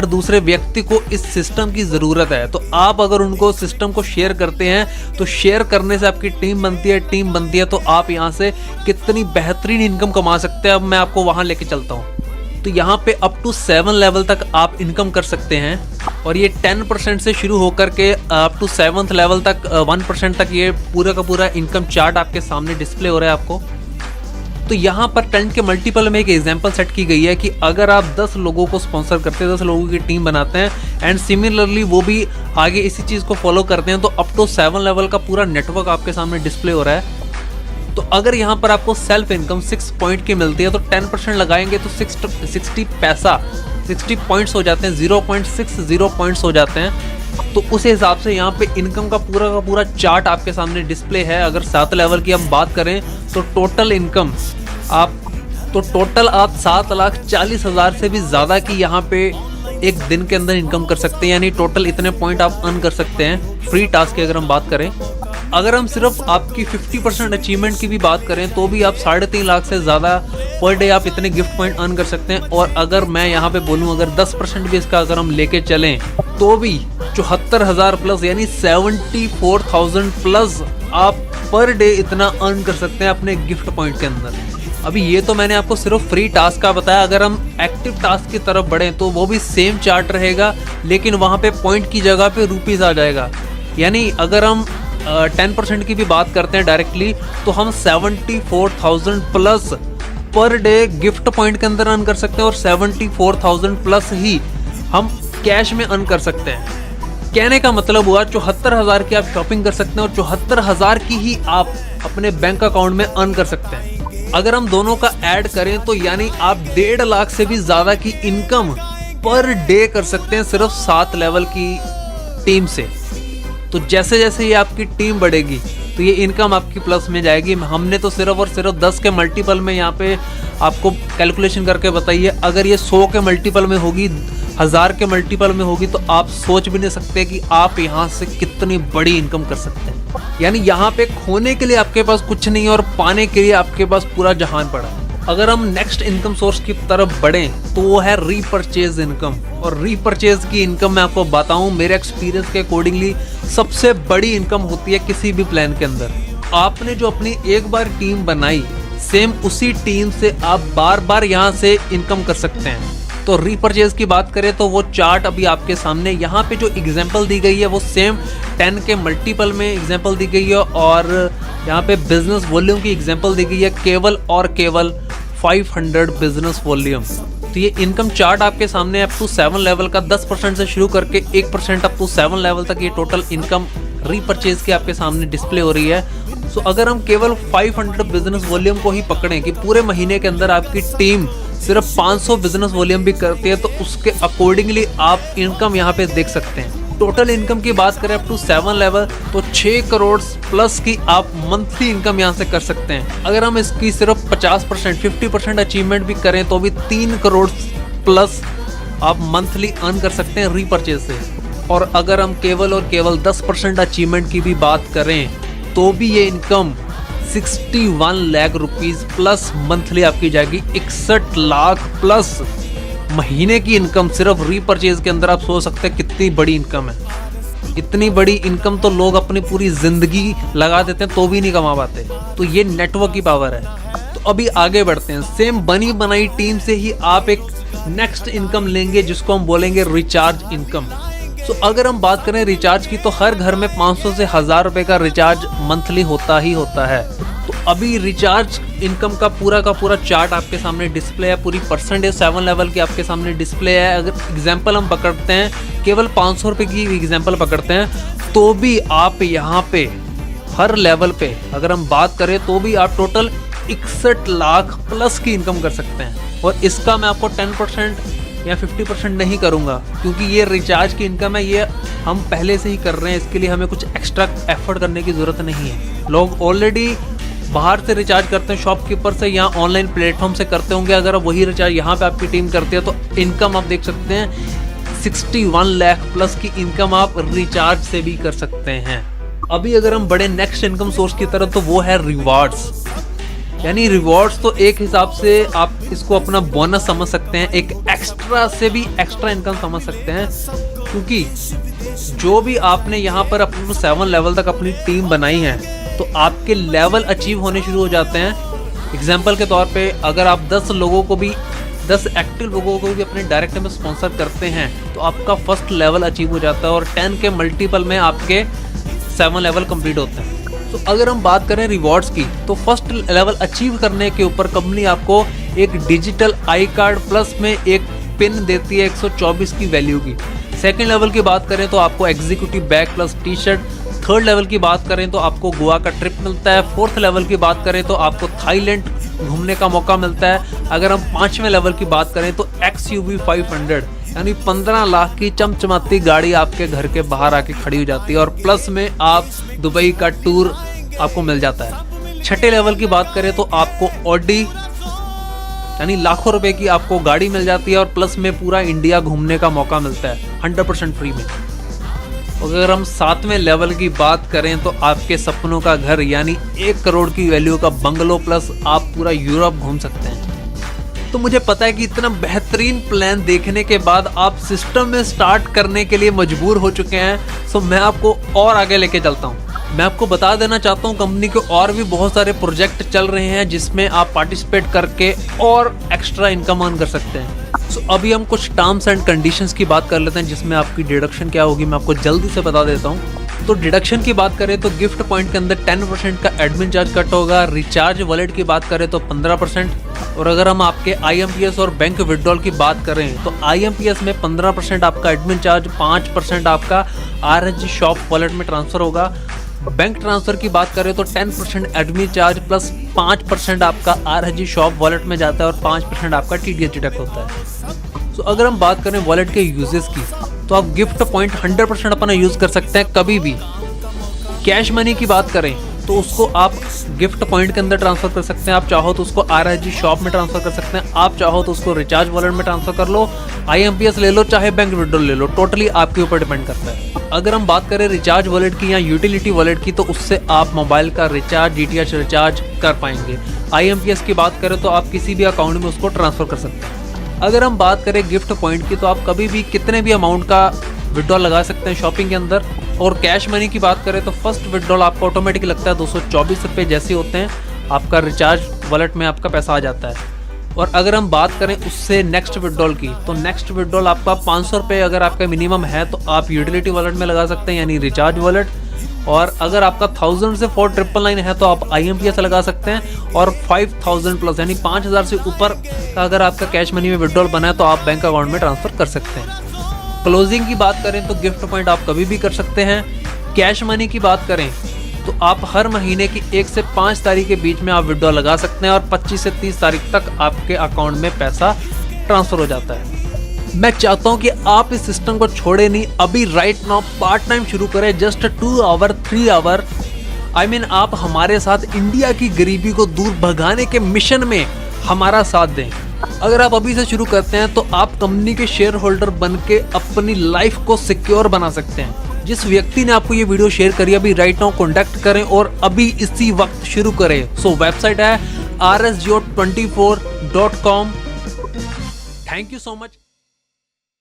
हर दूसरे व्यक्ति को इस सिस्टम की ज़रूरत है। तो आप अगर उनको सिस्टम को शेयर करते हैं तो शेयर करने से आपकी टीम बनती है तो आप यहाँ से कितनी बेहतरीन इनकम कमा सकते हैं। अब मैं आपको वहाँ लेके चलता हूँ। तो यहाँ पे अप टू 7 लेवल तक आप इनकम कर सकते हैं और ये 10% से शुरू होकर के अप टू 7th लेवल तक 1% तक ये पूरा का पूरा इनकम चार्ट आपके सामने डिस्प्ले हो रहा है आपको। तो यहाँ पर 10 के मल्टीपल में एक एग्जांपल सेट की गई है कि अगर आप 10 लोगों को स्पॉन्सर करते हैं, 10 लोगों की टीम बनाते हैं एंड सिमिलरली वो भी आगे इसी चीज़ को फॉलो करते हैं तो अप टू 7 लेवल का पूरा नेटवर्क आपके सामने डिस्प्ले हो रहा है। तो अगर यहाँ पर आपको सेल्फ इनकम 6 पॉइंट की मिलती है तो 10% लगाएंगे तो 60 पॉइंट्स हो जाते हैं, 0.60 पॉइंट्स हो जाते हैं। तो उस हिसाब से यहाँ पे इनकम का पूरा चार्ट आपके सामने डिस्प्ले है। अगर 7 लेवल की हम बात करें तो टोटल इनकम आप 7,40,000 से भी ज़्यादा की यहाँ पे एक दिन के अंदर इनकम कर सकते हैं, यानी टोटल इतने पॉइंट आप अर्न कर सकते हैं फ्री टास्क की अगर हम बात करें। अगर हम सिर्फ आपकी 50% अचीवमेंट की भी बात करें तो भी आप 3.5 लाख से ज़्यादा पर डे आप इतने गिफ्ट पॉइंट अर्न कर सकते हैं। और अगर मैं यहाँ पे बोलूँ अगर 10% भी इसका अगर हम लेके चलें तो भी 74,000 प्लस यानी 74,000 प्लस आप पर डे इतना अर्न कर सकते हैं अपने गिफ्ट पॉइंट के अंदर। अभी ये तो मैंने आपको सिर्फ फ्री टास्क का बताया। अगर हम एक्टिव टास्क की तरफ बढ़ें तो वो भी सेम चार्ट रहेगा, लेकिन वहाँ पे पॉइंट की जगह पे रुपीज़ आ जाएगा। यानी अगर हम 10% की भी बात करते हैं डायरेक्टली तो हम 74,000 plus per day gift point के अंदर अर्न कर सकते हैं और 74,000 प्लस ही हम कैश में अर्न कर सकते हैं। कहने का मतलब हुआ 74,000 की आप शॉपिंग कर सकते हैं और 74,000 की ही आप अपने बैंक अकाउंट में अर्न कर सकते हैं। अगर हम दोनों का ऐड करें तो यानी आप 1.5 लाख से भी ज़्यादा की इनकम पर डे कर सकते हैं सिर्फ 7 लेवल की टीम से। तो जैसे जैसे ये आपकी टीम बढ़ेगी तो ये इनकम आपकी प्लस में जाएगी। हमने तो सिर्फ और सिर्फ 10 के मल्टीपल में यहाँ पे आपको कैलकुलेशन करके बताइए। अगर ये 100 के मल्टीपल में होगी, 1000 के मल्टीपल में होगी तो आप सोच भी नहीं सकते कि आप यहाँ से कितनी बड़ी इनकम कर सकते हैं। यानी यहाँ पे खोने के लिए आपके पास कुछ नहीं है और पाने के लिए आपके पास पूरा जहान पड़ा है। अगर हम नेक्स्ट इनकम सोर्स की तरफ बढ़ें तो वो है रीपरचेज इनकम। और रीपरचेज की इनकम मैं आपको बताऊं मेरे एक्सपीरियंस के अकॉर्डिंगली सबसे बड़ी इनकम होती है किसी भी प्लान के अंदर। आपने जो अपनी एक बार टीम बनाई सेम उसी टीम से आप बार बार यहाँ से इनकम कर सकते हैं। तो रीपरचेज की बात करें तो वो चार्ट अभी आपके सामने यहाँ पे जो एग्जांपल दी गई है वो सेम 10 के मल्टीपल में एग्जांपल दी गई है और यहाँ पे बिजनेस वॉल्यूम की एग्जांपल दी गई है केवल और केवल 500 बिजनेस वॉल्यूम। तो ये इनकम चार्ट आपके सामने अप टू 7 लेवल का 10% से शुरू करके 1% अप टू 7 लेवल तक ये टोटल इनकम रीपरचेज की आपके सामने डिस्प्ले हो रही है। सो अगर हम केवल 500 बिजनेस वॉल्यूम को ही पकड़ें कि पूरे महीने के अंदर आपकी टीम सिर्फ 500 बिजनेस वॉल्यूम भी करती है तो उसके अकॉर्डिंगली आप इनकम यहाँ पे देख सकते हैं। टोटल इनकम की बात करें अप टू 7 लेवल तो 6 करोड़ प्लस की आप मंथली इनकम यहाँ से कर सकते हैं। अगर हम इसकी सिर्फ 50% 50% अचीवमेंट भी करें तो भी 3 करोड़ प्लस आप मंथली अर्न कर सकते हैं रीपरचेज से। और अगर हम केवल और केवल 10% अचीवमेंट की भी बात करें तो भी ये income 61 lakh rupees plus monthly आपकी जाएगी। 61 लाख प्लस महीने की इनकम सिर्फ रीपरचेज के अंदर। आप सोच सकते हैं कितनी बड़ी इनकम है। इतनी बड़ी इनकम तो लोग अपनी पूरी जिंदगी लगा देते हैं तो भी नहीं कमा पाते। तो ये नेटवर्क की पावर है। तो अभी आगे बढ़ते हैं। सेम बनी बनाई टीम से ही आप एक नेक्स्ट इनकम लेंगे जिसको हम बोलेंगे रिचार्ज इनकम। तो अगर हम बात करें रिचार्ज की तो हर घर में 500 से 1000 रुपए का रिचार्ज मंथली होता ही होता है। तो अभी रिचार्ज इनकम का पूरा चार्ट आपके सामने डिस्प्ले है। पूरी परसेंटेज 7 लेवल की आपके सामने डिस्प्ले है। अगर एग्जांपल हम पकड़ते हैं केवल 500 रुपए की एग्जांपल पकड़ते हैं तो भी आप यहाँ पे हर लेवल पे अगर हम बात करें तो भी आप टोटल 61 लाख प्लस की इनकम कर सकते हैं। और इसका मैं आपको 10% या 50% नहीं करूँगा क्योंकि ये रिचार्ज की इनकम है, ये हम पहले से ही कर रहे हैं। इसके लिए हमें कुछ एक्स्ट्रा एफर्ट करने की ज़रूरत नहीं है। लोग ऑलरेडी बाहर से रिचार्ज करते हैं शॉपकीपर से या ऑनलाइन प्लेटफॉर्म से करते होंगे। अगर वही रिचार्ज यहाँ पे आपकी टीम करती है तो इनकम आप देख सकते हैं 61 लाख प्लस की इनकम आप रिचार्ज से भी कर सकते हैं। अभी अगर हम बड़े नेक्स्ट इनकम सोर्स की तरफ तो वो है रिवार्ड्स। यानी रिवॉर्ड्स तो एक हिसाब से आप इसको अपना बोनस समझ सकते हैं, एक एक्स्ट्रा से भी एक्स्ट्रा इनकम समझ सकते हैं, क्योंकि जो भी आपने यहाँ पर अपने 7 लेवल तक अपनी टीम बनाई है तो आपके लेवल अचीव होने शुरू हो जाते हैं। एग्जाम्पल के तौर पे अगर आप 10 एक्टिव लोगों को भी अपने डायरेक्ट में स्पॉन्सर करते हैं तो आपका फर्स्ट लेवल अचीव हो जाता है और 10 के मल्टीपल में आपके 7 लेवल कंप्लीट होते हैं। तो अगर हम बात करें रिवॉर्ड्स की तो फर्स्ट लेवल अचीव करने के ऊपर कंपनी आपको एक डिजिटल आई कार्ड प्लस में एक पिन देती है 124 की वैल्यू की। सेकेंड लेवल की बात करें तो आपको executive bag plus T shirt. Third level की बात करें तो आपको गोवा का ट्रिप मिलता है। फोर्थ लेवल की बात करें तो आपको थाईलैंड घूमने का मौका मिलता है। अगर हम 5वें लेवल की बात करें तो XUV 500 यानी 15 लाख की चमचमाती गाड़ी आपके घर के बाहर आके खड़ी हो जाती है और प्लस में आप दुबई का टूर आपको मिल जाता है। छठे लेवल की बात करें तो आपको ऑडी यानी लाखों रुपए की आपको गाड़ी मिल जाती है और प्लस में पूरा इंडिया घूमने का मौका मिलता है 100% फ्री में। अगर हम 7वें लेवल की बात करें तो आपके सपनों का घर यानी 1 करोड़ की वैल्यू का बंगलो प्लस आप पूरा यूरोप घूम सकते हैं। तो मुझे पता है कि इतना बेहतरीन प्लान देखने के बाद आप सिस्टम में स्टार्ट करने के लिए मजबूर हो चुके हैं। सो मैं आपको और आगे लेके चलता हूँ। मैं आपको बता देना चाहता हूँ कंपनी के और भी बहुत सारे प्रोजेक्ट चल रहे हैं जिसमें आप पार्टिसिपेट करके और एक्स्ट्रा इनकम अर्न कर सकते हैं। सो अभी हम कुछ टर्म्स एंड कंडीशंस की बात कर लेते हैं जिसमें आपकी डिडक्शन क्या होगी मैं आपको जल्दी से बता देता हूँ। तो डिडक्शन की बात करें तो गिफ्ट पॉइंट के अंदर 10% का एडमिन चार्ज कट होगा। रिचार्ज वॉलेट की बात करें तो 15%। और अगर हम आपके IMPS और बैंक विड्रॉल की बात करें तो IMPS में 15% आपका एडमिन चार्ज, 5% आपका RSG शॉप वॉलेट में ट्रांसफर होगा। बैंक ट्रांसफर की बात करें तो 10% एडमिन चार्ज प्लस 5% आपका RSG शॉप वॉलेट में जाता है और 5% आपका TDS डिडक्ट होता है। तो अगर हम बात करें वॉलेट के यूजेस की तो आप गिफ्ट पॉइंट 100% अपना यूज कर सकते हैं कभी भी। कैश मनी की बात करें तो उसको आप गिफ्ट पॉइंट के अंदर ट्रांसफर कर सकते हैं। आप चाहो तो उसको RSG शॉप में ट्रांसफर कर सकते हैं। आप चाहो तो उसको रिचार्ज वॉलेट में ट्रांसफर कर लो, IMPS ले लो, चाहे बैंक विड्रॉल ले लो, टोटली आपके ऊपर डिपेंड करता है। अगर हम बात करें रिचार्ज वॉलेट की या यूटिलिटी वॉलेट की तो उससे आप मोबाइल का रिचार्ज, DTH रिचार्ज कर पाएंगे। IMPS की बात करें तो आप किसी भी अकाउंट में उसको ट्रांसफर कर सकते हैं। अगर हम बात करें गिफ्ट पॉइंट की तो आप कभी भी कितने भी अमाउंट का विड्रॉल लगा सकते हैं शॉपिंग के अंदर। और कैश मनी की बात करें तो फर्स्ट विड्रॉल आपको ऑटोमेटिक लगता है 224 रुपये जैसे होते हैं, आपका रिचार्ज वॉलेट में आपका पैसा आ जाता है। और अगर हम बात करें उससे नेक्स्ट विड्रॉल की तो नेक्स्ट विड्रॉल आपका 500 रुपये अगर आपका मिनिमम है तो आप यूटिलिटी वॉलेट में लगा सकते हैं यानी रिचार्ज वॉलेट। और अगर आपका 1000 से 4999 है तो आप IMPS लगा सकते हैं। और 5000 प्लस यानी 5000 से ऊपर का अगर आपका कैश मनी में विड्रॉल बना है तो आप बैंक अकाउंट में ट्रांसफर कर सकते हैं। क्लोजिंग की बात करें तो गिफ्ट पॉइंट आप कभी भी कर सकते हैं। कैश मनी की बात करें तो आप हर महीने की 1 से 5 तारीख के बीच में आप विड्रॉल लगा सकते हैं और 25 से 30 तारीख तक आपके अकाउंट में पैसा ट्रांसफर हो जाता है। मैं चाहता हूं कि आप इस सिस्टम को छोड़े नहीं, अभी राइट नाउ पार्ट टाइम शुरू करें, जस्ट 2 आवर 3 आवर। आप हमारे साथ इंडिया की गरीबी को दूर भगाने के मिशन में हमारा साथ दें। अगर आप अभी से शुरू करते हैं तो आप कंपनी के शेयर होल्डर बन के अपनी लाइफ को सिक्योर बना सकते हैं। जिस व्यक्ति ने आपको ये वीडियो शेयर करी अभी राइट नाउ कॉन्टैक्ट करें और अभी इसी वक्त शुरू करें। सो वेबसाइट है rsgo24.com। Thank you so much.